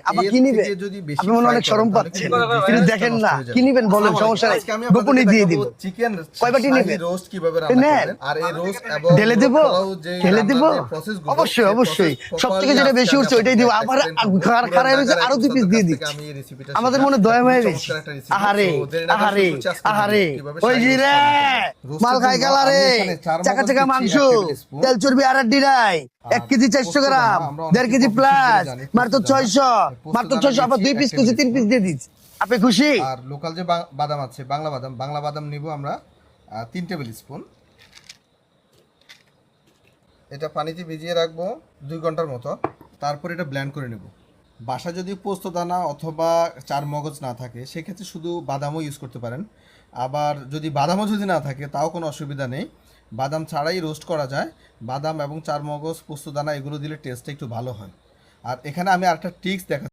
আবার কি নিবে? আপনি মনে অনেক শরম পাচ্ছেন, কিন্তু দেখেন না কি নিবেন বলেন, সমস্যা নাই, গোপনে দিয়ে দিব। চিকেন কয় বাটি নিবেন? রোস্ট কিভাবে রান্না নেন। করবেন, আর এই রোস্ট এবং ঢেলে দেব, ঢেলে দেব অবশ্যই অবশ্যই, সব থেকে যেটা বেশি উঠছে ওইটাই দিব। আবার খারাপ হয়েছে আরো 2 পিস দিয়ে দিচ্ছি। আমি এই রেসিপিটা আমাদের মনে দয়া হয়ে গেছে। আহারে আহারে আহারে, ওই জি রে মাল খাই গেল রে, চাকা চাকা মাংস, তেল চর্বি আর আড্ডি নাই, 1 কেজি 400 গ্রাম, 1.5 কেজি প্লাস, মাত্র 600, মাত্র 600। আবার 2 পিস খুশি 3 পিস দিয়ে দিচ্ছি, আপনি খুশি? আর লোকাল যে বাদাম আছে, বাংলা বাদাম নিব আমরা 3 টেবিল স্পুন। এটা পানিতে ভিজিয়ে রাখবো 2 ঘন্টার মতো, তারপর এটা ব্লেন্ড করে নেব। বাসা যদি পোস্ত দানা অথবা চার মগজ না থাকে সেক্ষেত্রে শুধু বাদামও ইউজ করতে পারেন। আবার যদি বাদামও যদি না থাকে তাও কোনো অসুবিধা নেই, বাদাম ছাড়াই রোস্ট করা যায়। বাদাম এবং চার মগজ, পোস্ত দানা এগুলো দিলে টেস্টটা একটু ভালো হয়। আর এখানে আমি আরেকটা ট্রিক্স দেখা